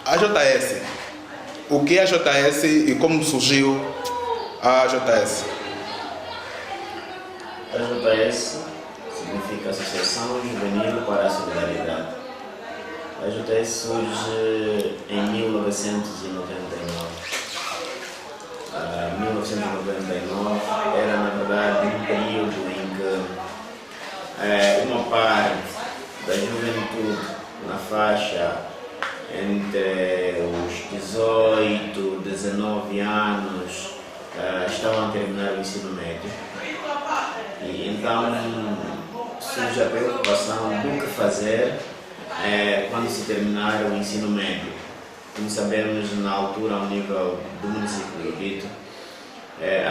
A JS. O que é a JS e como surgiu a JS? A JS significa Associação Juvenil para a Solidariedade. A JS surge em 1999. 1999 era, na verdade, um período em que uma parte da juventude na faixa entre os 18 e 19 anos estavam a terminar o ensino médio. E então surge a preocupação do que fazer quando se terminar o ensino médio. Como sabemos, na altura, ao nível do município de Lobito,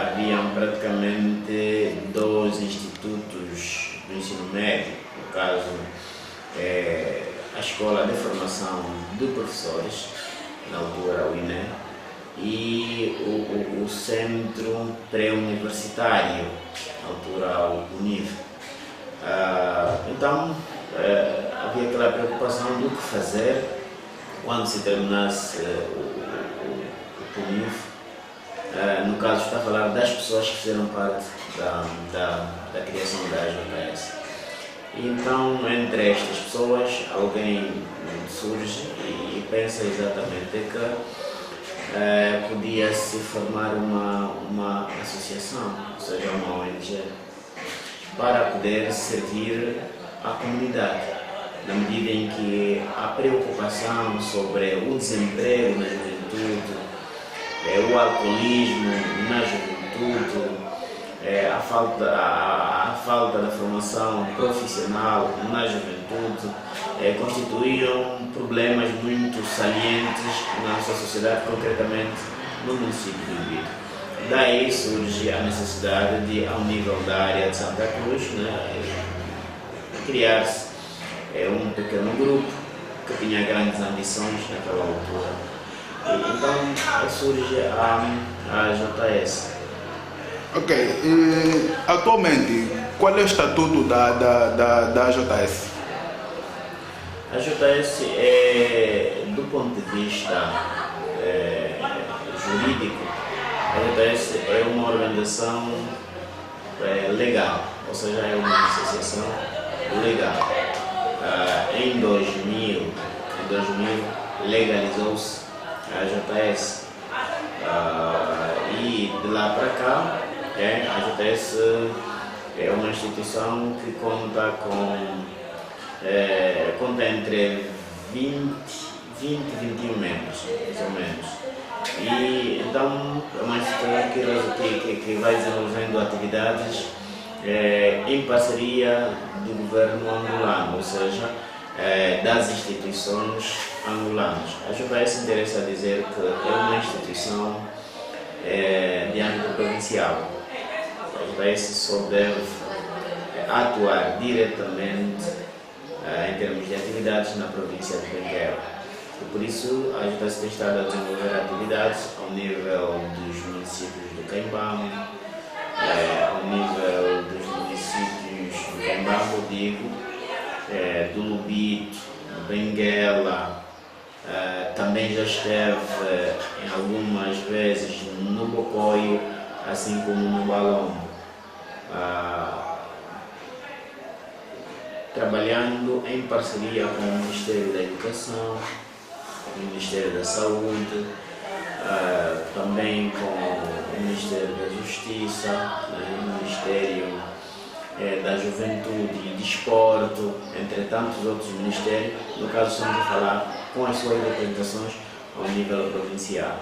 haviam praticamente 2 institutos do ensino médio, no caso, a Escola de Formação de Professores, na altura o INE, e o Centro Pré-Universitário, na altura o UNIV. Então, havia aquela preocupação do que fazer quando se terminasse o UNIV. No caso, está a falar das pessoas que fizeram parte da criação da AJS. Então, entre estas pessoas, alguém surge e pensa exatamente que podia-se formar uma associação, ou seja, uma ONG, para poder servir à comunidade, na medida em que a preocupação sobre o desemprego na juventude, o alcoolismo na juventude, a falta da formação profissional na juventude constituíam problemas muito salientes na nossa sociedade, concretamente no município de Lobito. Daí surge a necessidade de, ao nível da área de Santa Cruz, criar-se um pequeno grupo que tinha grandes ambições naquela altura. Então surge a JS. Ok, atualmente, qual é o estatuto da JS? A JS do ponto de vista jurídico, a JS é uma organização legal, ou seja, é uma associação legal. Em 2000 legalizou-se a JS e de lá para cá a JS é uma instituição que conta entre 20 e 21 membros, mais ou menos. E então é uma instituição que vai desenvolvendo atividades em parceria do governo angolano, ou seja, das instituições angolanas. A JS interessa dizer que é uma instituição de âmbito provincial. A JS só deve atuar diretamente em termos de atividades na província de Benguela. E por isso a JS tem estado a desenvolver atividades ao nível dos municípios do Caimbamo, ao nível dos municípios do Caimbamo, digo, do Lobito, do Benguela, também já esteve em algumas vezes no Bocoio, assim como no Balombo, trabalhando em parceria com o Ministério da Educação, o Ministério da Saúde, também com o Ministério da Justiça, o Ministério da Juventude e Desporto, entre tantos outros ministérios. No caso, estamos a falar com as suas representações ao nível provincial.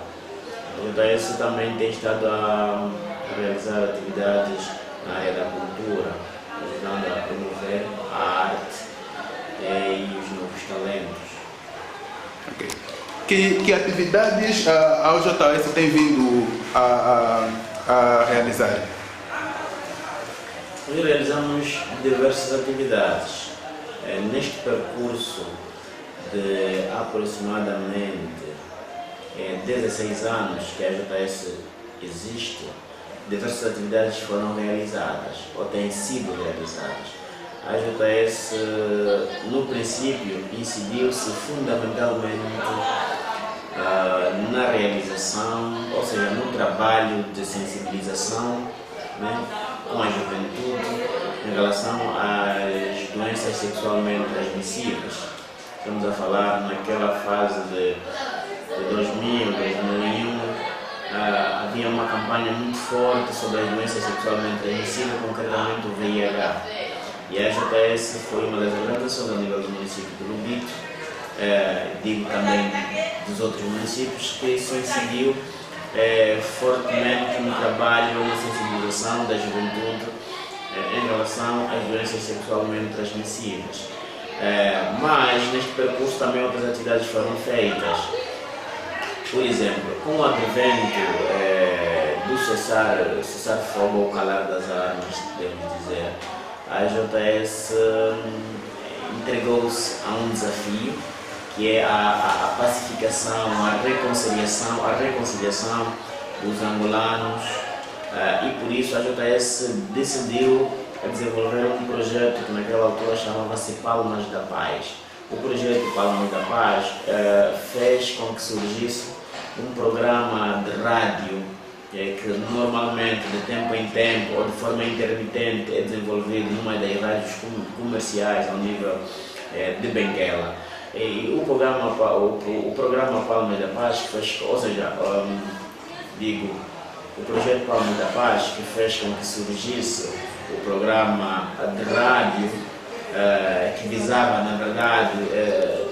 A JS também tem estado a realizar atividades na área da cultura, ajudando a promover a arte e os novos talentos. Okay. Que atividades a OJS tem vindo a realizar? Nós realizamos diversas atividades. Neste percurso de aproximadamente 16 anos que a JS existe, diversas atividades foram realizadas ou têm sido realizadas. A JS, no princípio, incidiu-se fundamentalmente na realização, ou seja, no trabalho de sensibilização, né, com a juventude em relação às doenças sexualmente transmissíveis. Estamos a falar naquela fase de 2000, 2001, havia uma campanha muito forte sobre as doenças sexualmente transmissíveis, concretamente o VIH. E a JS foi uma das organizações a nível do município de Lubito, digo também dos outros municípios, que se incidiu fortemente no trabalho na sensibilização da juventude em relação às doenças sexualmente transmissíveis. Mas neste percurso também outras atividades foram feitas. Por exemplo, com o advento do cessar-fogo ou calar das armas, devemos dizer, a JS entregou-se a um desafio, que é a pacificação, a reconciliação dos angolanos, e por isso a JS decidiu desenvolver um projeto que naquela altura chamava-se Palmas da Paz. O projeto Palmas da Paz fez com que surgisse um programa de rádio que normalmente de tempo em tempo ou de forma intermitente é desenvolvido numa das rádios comerciais ao nível de Benguela. E o programa Palmas da Paz fez, ou seja, o projeto Palmas da Paz que fez com que surgisse o programa de rádio que visava, na verdade,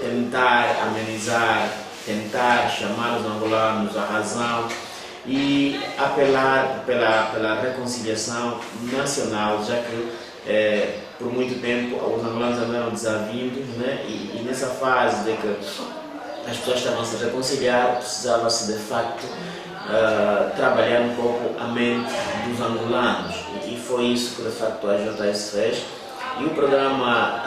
tentar amenizar, tentar chamar os angolanos à razão e apelar pela reconciliação nacional, já que por muito tempo os angolanos andaram desavindos, né? E nessa fase de que as pessoas estavam a se reconciliar, precisava-se de facto trabalhar um pouco a mente dos angolanos, e foi isso que de facto a JS fez. E o programa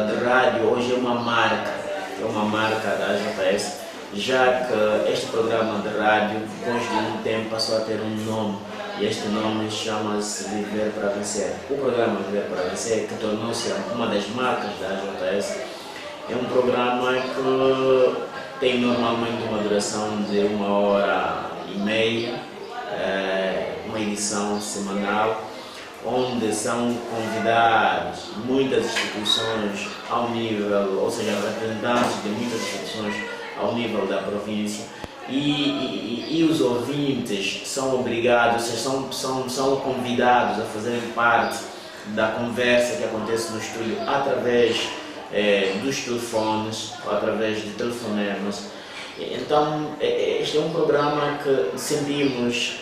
de rádio hoje é uma marca da JS, já que este programa de rádio, depois de um tempo, passou a ter um nome, e este nome chama-se Viver para Vencer. O programa Viver para Vencer, que tornou-se uma das marcas da JS, é um programa que tem normalmente uma duração de 1h30, uma edição semanal, onde são convidados muitas instituições ao nível, ou seja, representantes de muitas instituições ao nível da província, e os ouvintes são obrigados, são convidados a fazerem parte da conversa que acontece no estúdio através dos telefones, ou através de telefonemas. Então, este é um programa que sentimos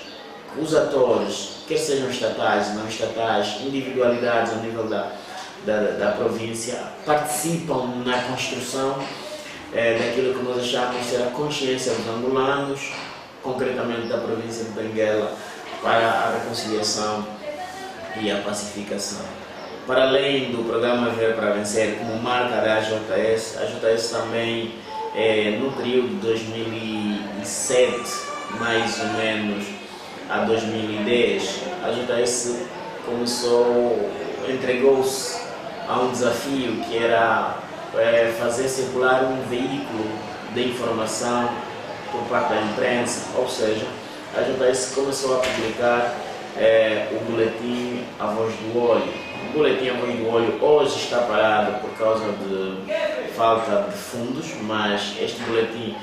que os atores, quer sejam estatais, não estatais, individualidades ao nível da província, participam na construção daquilo que nós achamos ser a consciência dos angolanos, concretamente da província de Benguela, para a reconciliação e a pacificação. Para além do programa Viver para Vencer, como marca da AJS, a JS também, no período de 2007, mais ou menos, a 2010, a JS entregou-se a um desafio que era fazer circular um veículo de informação por parte da imprensa, ou seja, a JS começou a publicar o boletim A Voz do Olho. O boletim A Voz do Olho hoje está parado por causa de falta de fundos, mas este boletim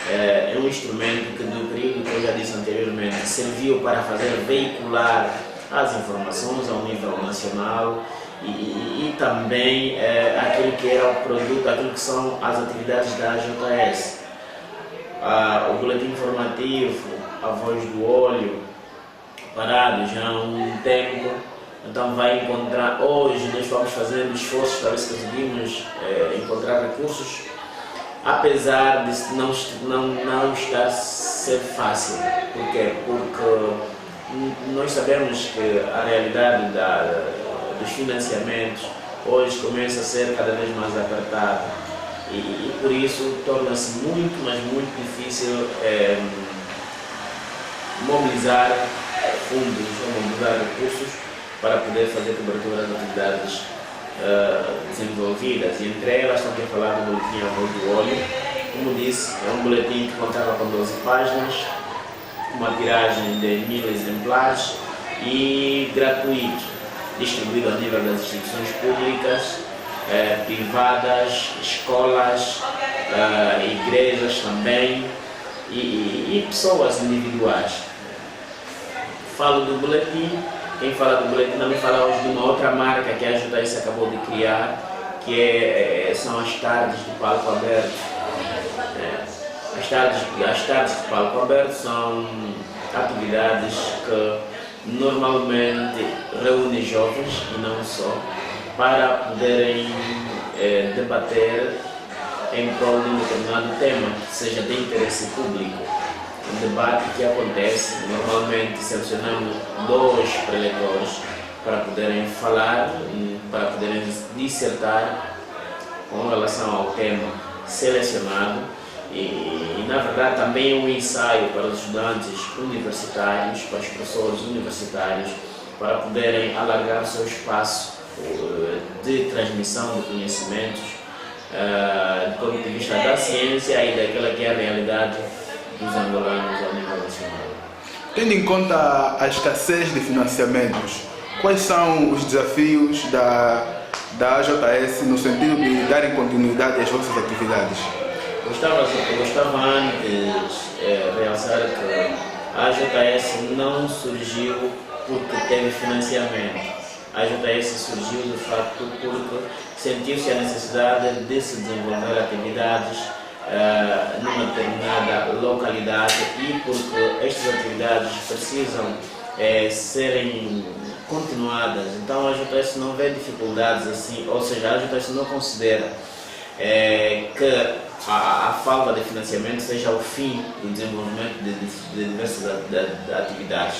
é um instrumento que, do período que eu já disse anteriormente, serviu para fazer veicular as informações ao nível nacional e também aquilo que era o produto, aquilo que são as atividades da AJS. O boletim informativo A Voz do Olho, parado já há um tempo, então vai encontrar, hoje nós vamos fazendo esforços para ver se conseguimos encontrar recursos, apesar de não estar a ser fácil. Por quê? Porque nós sabemos que a realidade dos financiamentos hoje começa a ser cada vez mais apertada e por isso torna-se muito, mas muito difícil mobilizar fundos ou mobilizar recursos para poder fazer cobertura das atividades desenvolvidas, e entre elas também falar do boletim A Voz do Olho, Como disse, é um boletim que contava com 12 páginas, uma tiragem de 1000 exemplares e gratuito, distribuído a nível das instituições públicas, privadas, escolas, igrejas também e pessoas individuais. Falo do boletim, quem fala do boletim também fala hoje de uma outra marca que a JS acabou de criar, que são as tardes de palco aberto. As tardes de palco aberto são atividades que normalmente reúnem jovens e não só, para poderem debater em prol de um determinado tema que seja de interesse público. Um debate que acontece, normalmente selecionamos 2 preletores para poderem falar, para poderem dissertar com relação ao tema selecionado e na verdade também um ensaio para os estudantes universitários, para os professores universitários, para poderem alargar o seu espaço de transmissão de conhecimentos do ponto de vista da ciência e daquela que é a realidade dos angolanos ao nível nacional. Tendo em conta a escassez de financiamentos, quais são os desafios da AJS no sentido de darem continuidade às vossas atividades? Eu gostava antes realçar que a AJS não surgiu porque teve financiamento. A AJS surgiu de facto porque sentiu-se a necessidade de se desenvolver atividades numa determinada localidade e porque estas atividades precisam serem continuadas. Então a AJS não vê dificuldades assim, ou seja, a AJS não considera que a falta de financiamento seja o fim do desenvolvimento de diversas atividades.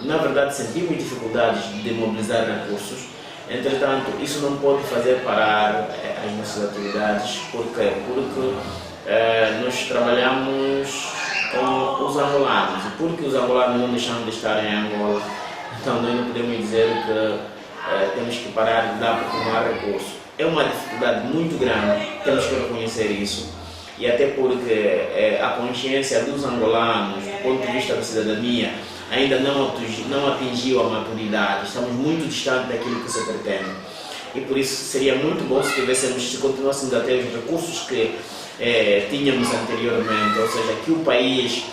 Na verdade, sentimos dificuldades de mobilizar recursos, entretanto, isso não pode fazer parar as nossas atividades. Por quê? Porque nós trabalhamos com os angolanos, e porque os angolanos não deixam de estar em Angola, então nós não podemos dizer que temos que parar de dar porque não há recurso. É uma dificuldade muito grande, temos que reconhecer isso, e até porque a consciência dos angolanos, do ponto de vista da cidadania, ainda não atingiu a maturidade, estamos muito distantes daquilo que se pretende. E por isso seria muito bom se continuássemos a ter os recursos que tínhamos anteriormente, ou seja, que o país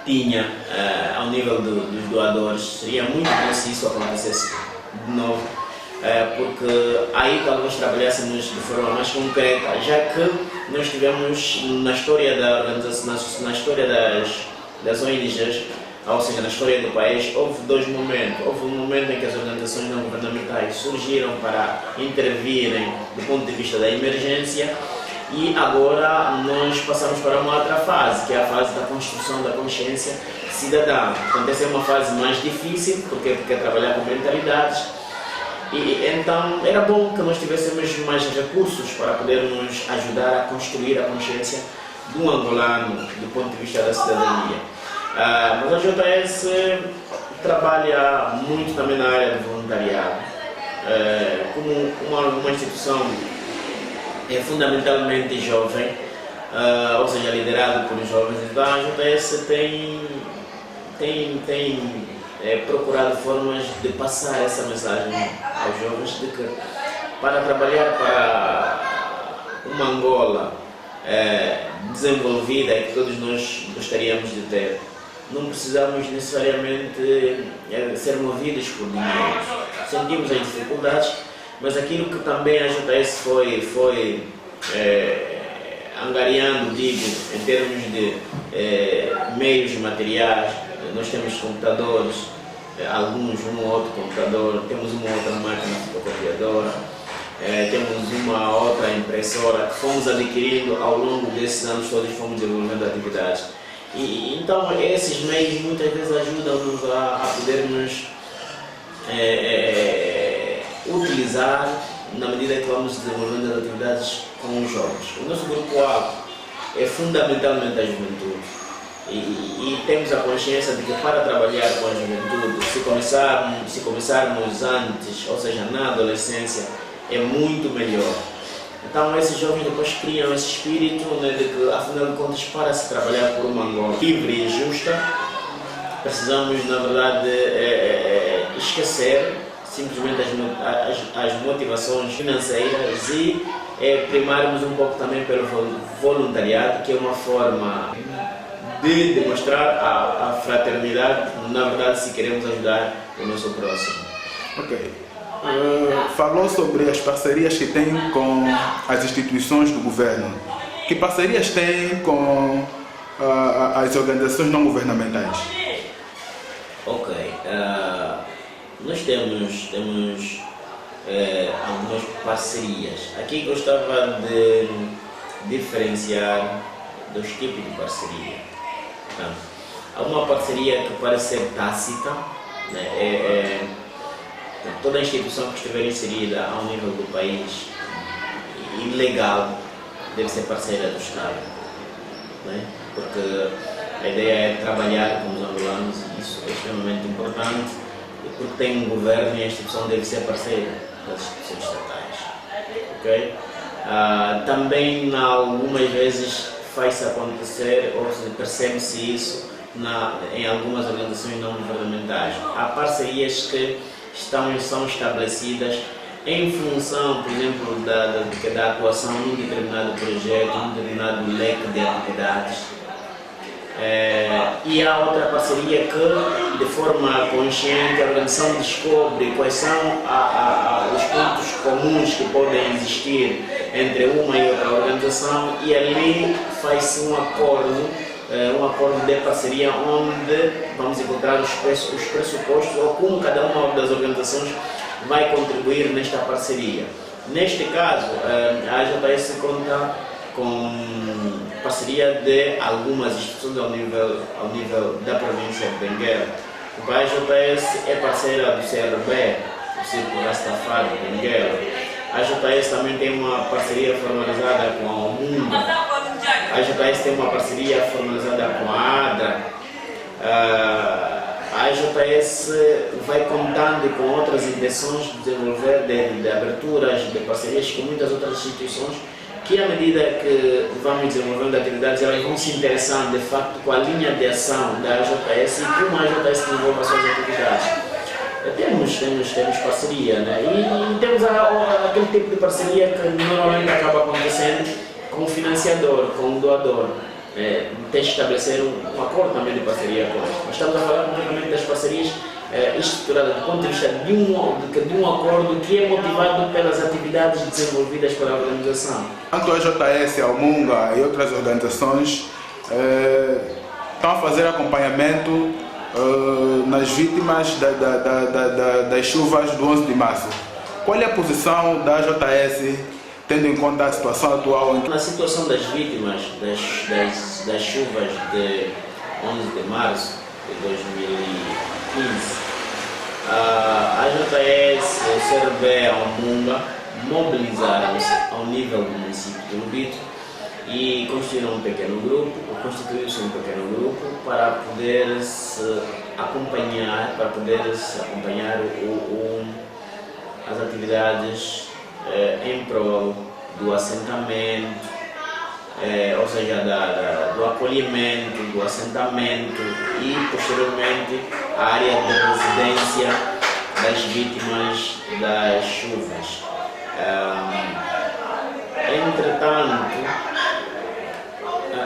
tinha ao nível dos doadores. Seria muito bom se isso acontecesse de novo, porque aí talvez trabalhássemos de forma mais concreta, já que nós tivemos na história da organização, na história das ONGs, ou seja, na história do país, houve 2 momentos. Houve um momento em que as organizações não governamentais surgiram para intervirem do ponto de vista da emergência, e agora nós passamos para uma outra fase, que é a fase da construção da consciência cidadã. Portanto, essa é uma fase mais difícil, porque trabalhar com mentalidades, e então era bom que nós tivéssemos mais recursos para podermos ajudar a construir a consciência do angolano do ponto de vista da cidadania. Mas a JS trabalha muito também na área do voluntariado. Como uma instituição fundamentalmente jovem, ou seja, liderado por jovens, então a JS tem procurado formas de passar essa mensagem aos jovens de que para trabalhar para uma Angola desenvolvida e que todos nós gostaríamos de ter, não precisamos necessariamente ser movidos por dinheiro. Sentimos as dificuldades, mas aquilo que também a JS foi angariando, digo, em termos de meios materiais, nós temos computadores, alguns, um ou outro computador, temos uma outra máquina fotocopiadora, temos uma outra impressora que fomos adquirindo ao longo desses anos todos, fomos desenvolvendo atividades. E então esses meios muitas vezes ajudam-nos a podermos utilizar na medida que vamos desenvolvendo as atividades com os jovens. O nosso grupo-alvo é fundamentalmente a juventude e temos a consciência de que para trabalhar com a juventude, se começarmos antes, ou seja, na adolescência, é muito melhor. Então esses jovens depois criam esse espírito, né, de que, afinal de contas, para se trabalhar por uma Angola livre e justa, precisamos, na verdade, esquecer simplesmente as motivações financeiras e primarmos um pouco também pelo voluntariado, que é uma forma de demonstrar a fraternidade, na verdade, se queremos ajudar o nosso próximo. Ok. Falou sobre as parcerias que tem com as instituições do governo. Que parcerias tem com as organizações não governamentais? Ok. Nós temos algumas parcerias. Aqui gostava de diferenciar dois tipos de parceria. Portanto, há uma parceria que parece ser tácita, né? Toda a instituição que estiver inserida ao nível do país e legal deve ser parceira do Estado, né? Porque a ideia é trabalhar com os angolanos e isso é extremamente importante, e porque tem um governo e a instituição deve ser parceira das instituições estatais. Okay? Também algumas vezes faz-se acontecer ou percebe-se isso em algumas organizações não governamentais. Há parcerias que são estabelecidas em função, por exemplo, da atuação num determinado projeto, num determinado leque de atividades. E há outra parceria que, de forma consciente, a organização descobre quais são os pontos comuns que podem existir entre uma e outra organização, e ali faz-se um acordo de parceria onde vamos encontrar os pressupostos ou como cada uma das organizações vai contribuir nesta parceria. Neste caso, a AJS conta com parceria de algumas instituições ao nível da província de Benguela. A AJS é parceira do CRB, do Círculo Rastafari de Benguela. A AJS também tem uma parceria formalizada com a Omunda. A AJS tem uma parceria formalizada com a ADRA. A AJS vai contando com outras intenções de desenvolver, de aberturas, de parcerias com muitas outras instituições que, à medida que vamos desenvolvendo atividades, elas vão se interessando de facto com a linha de ação da AJS e como a AJS desenvolve as suas atividades. Temos parceria, né? E temos aquele tipo de parceria que normalmente acaba acontecendo com o financiador, com o doador. Tem que estabelecer um acordo também de parceria com eles. Mas estamos a falar concretamente das parcerias estruturadas do ponto de vista de um acordo que é motivado pelas atividades desenvolvidas pela organização. Tanto a AJS, a Omunga e outras organizações estão a fazer acompanhamento nas vítimas das chuvas do 11 de março. Qual é a posição da AJS, tendo em conta a situação atual? Na situação das vítimas das chuvas de 11 de março de 2015, a AJS, o CRB, a Omunga mobilizaram-se ao nível do município de Lubito e constituíram um pequeno grupo, para poder-se acompanhar, as atividades em prol do assentamento, ou seja, do acolhimento, do assentamento e, posteriormente, a área de residência das vítimas das chuvas. Entretanto,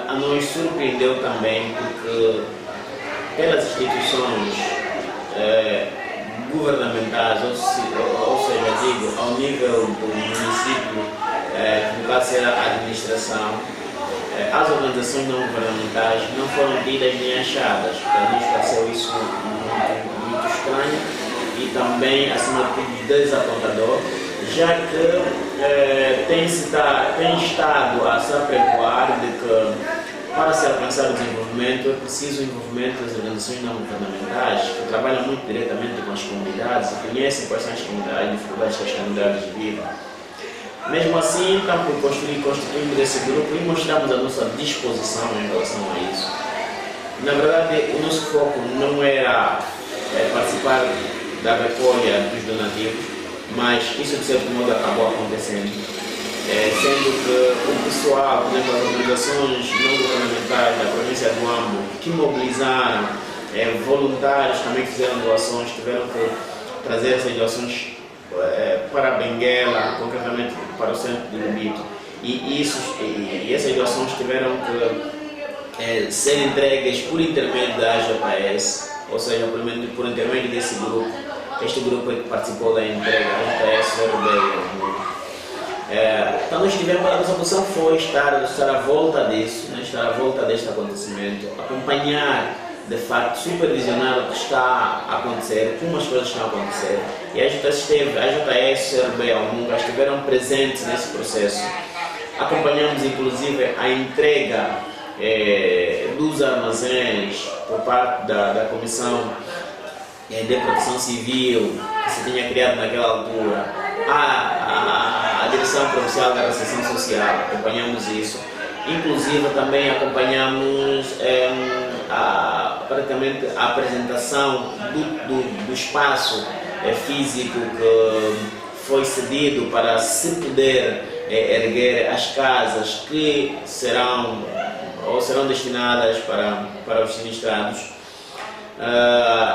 a nos surpreendeu também porque pelas instituições governamentais, ou seja, digo, ao nível do município, no caso ser a administração, as organizações não governamentais não foram tidas nem achadas. Para nós pareceu isso muito estranho e também, acima de tudo, desapontador, já que tem estado a se apregoar de que para se alcançar o desenvolvimento é preciso o envolvimento das organizações não governamentais que trabalham muito diretamente com as comunidades e conhecem quais são as dificuldades que as comunidades vivem. Mesmo assim, então, constituímos esse grupo e mostramos a nossa disposição em relação a isso. Na verdade, o nosso foco não era participar da recolha dos donativos, mas isso de certo modo acabou acontecendo. sendo que o pessoal, por exemplo, as organizações não governamentais da província do Ambo, que mobilizaram, voluntários também que fizeram doações, tiveram que trazer essas doações para Benguela, concretamente para o centro de Lubito. E essas doações tiveram que ser entregues por intermédio da AJS, ou seja, por intermédio desse grupo. Este grupo é que participou da entrega, a AJS então nós tivemos, a nossa posição foi estar à volta disso, né, estar à volta deste acontecimento, acompanhar, de facto, supervisionar o que está a acontecer, como as coisas estão a acontecer. E a AJS, a CRB, a Almunga estiveram presentes nesse processo. Acompanhamos inclusive a entrega dos armazéns por parte da Comissão de Proteção Civil, que se tinha criado naquela altura, a Direção Provincial da Assistência Social, acompanhamos isso. Inclusive também acompanhamos praticamente a apresentação do espaço físico que foi cedido para se poder erguer as casas que serão destinadas para os sinistrados.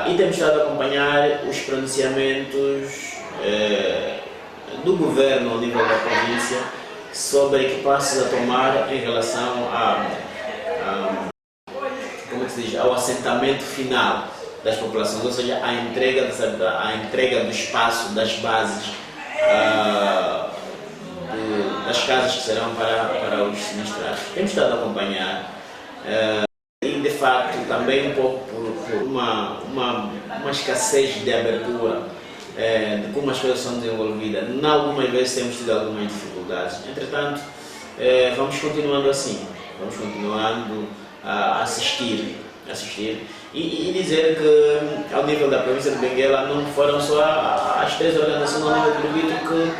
E temos estado a acompanhar os pronunciamentos do governo ao nível da província sobre que passos a tomar em relação ao assentamento final das populações, ou seja, a entrega do espaço, das bases, das casas que serão para os sinistrados. Temos estado a acompanhar e, de facto, também um pouco por uma escassez de abertura de como as coisas são desenvolvidas. Em algumas vezes temos tido algumas dificuldades. Entretanto, vamos continuando assim, vamos continuando a assistir e dizer que ao nível da província de Benguela não foram só as 3 organizações ao nível do Lubito que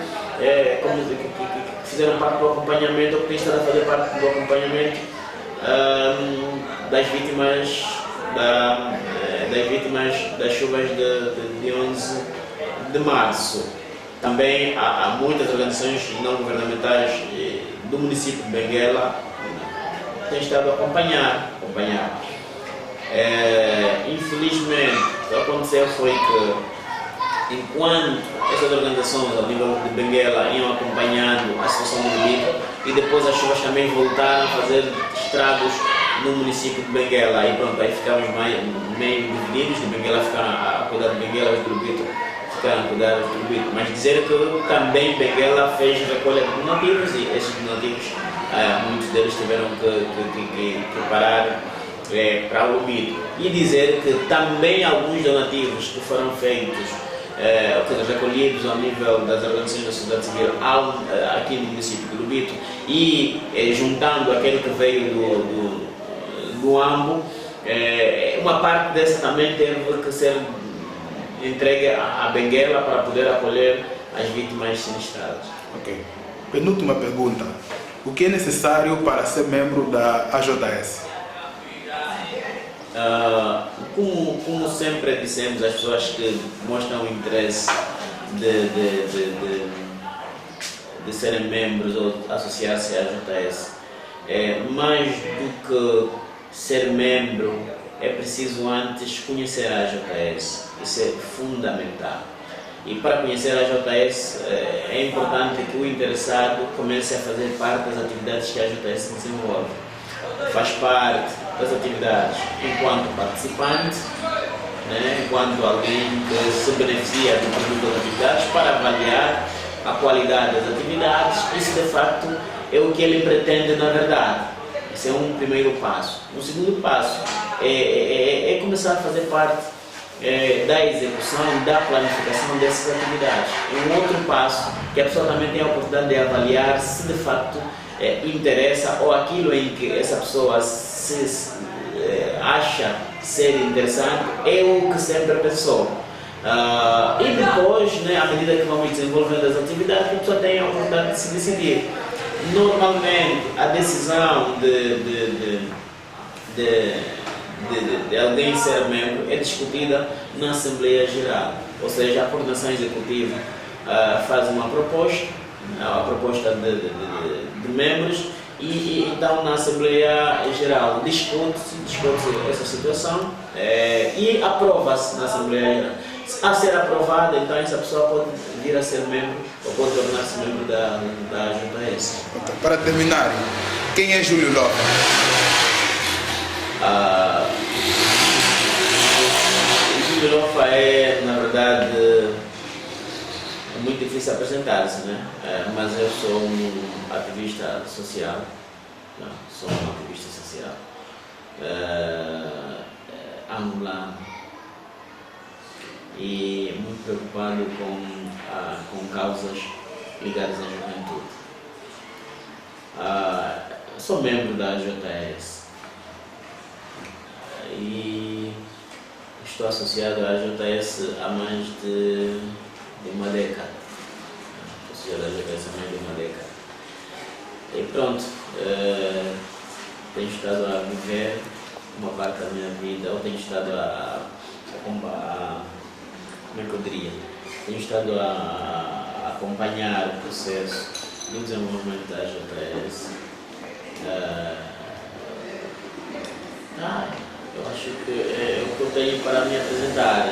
fizeram parte do acompanhamento, ou que têm estado a fazer parte do acompanhamento das vítimas das chuvas de 11 de março. Também há muitas organizações não governamentais do município de Benguela que têm estado a acompanhar. Infelizmente, o que aconteceu foi que, enquanto essas organizações ao nível de Benguela iam acompanhando a situação do Lubito, e depois as chuvas também voltaram a fazer estragos no município de Benguela, e pronto, aí ficamos meio divididos, de Benguela ficaram a cuidar de Benguela, os do Lubito ficaram a cuidar do Lubito. Mas dizer que também Benguela fez recolha de donativos, e esses donativos, muitos deles tiveram que parar para o Lubito. E dizer que também alguns donativos que foram feitos, recolhidos ao nível das organizações da sociedade civil aqui no município de Lubito, e juntando aquele que veio do Ambo, uma parte dessa também teve que ser entregue à Benguela para poder acolher as vítimas sinistradas. Ok. Penúltima pergunta. O que é necessário para ser membro da AJS? Como sempre dissemos, as pessoas que mostram interesse de serem membros ou associar-se à AJS, mais do que ser membro, é preciso antes conhecer a AJS. Isso é fundamental. E para conhecer a AJS é importante que o interessado comece a fazer parte das atividades que a AJS desenvolve. Faz parte das atividades enquanto participante, né, enquanto alguém que se beneficia do conjunto das atividades, para avaliar a qualidade das atividades. Isso de facto é o que ele pretende na verdade. Esse é um primeiro passo. Um segundo passo é começar a fazer parte da execução, da planificação dessas atividades. É um outro passo que a pessoa também tem a oportunidade de avaliar se de facto interessa, ou aquilo em que essa pessoa acha ser interessante é o que sempre pensou. E depois, né, à medida que vamos desenvolvendo as atividades, a pessoa tem a oportunidade de se decidir. Normalmente, a decisão de alguém ser membro é discutida na Assembleia Geral, ou seja, a coordenação executiva faz uma proposta a proposta de membros e então na Assembleia Geral discute-se essa situação e aprova-se na Assembleia Geral. A ser aprovada, então essa pessoa pode vir a ser membro ou pode tornar-se membro da JS. Então, para terminar, quem é Júlio Lofa? Júlio Lofa é, na verdade, muito difícil apresentar-se, né? Mas eu sou um ativista social, angolano e muito preocupado com causas ligadas à juventude. Sou membro da JS e estou associado à JS há mais de uma década. Associado à JS há mais de uma década. E pronto, tenho estado a viver uma parte da minha vida, ou tenho estado como é que eu diria? Tenho estado a acompanhar o processo do desenvolvimento da JS. Eu acho que é o que eu tenho para me apresentar.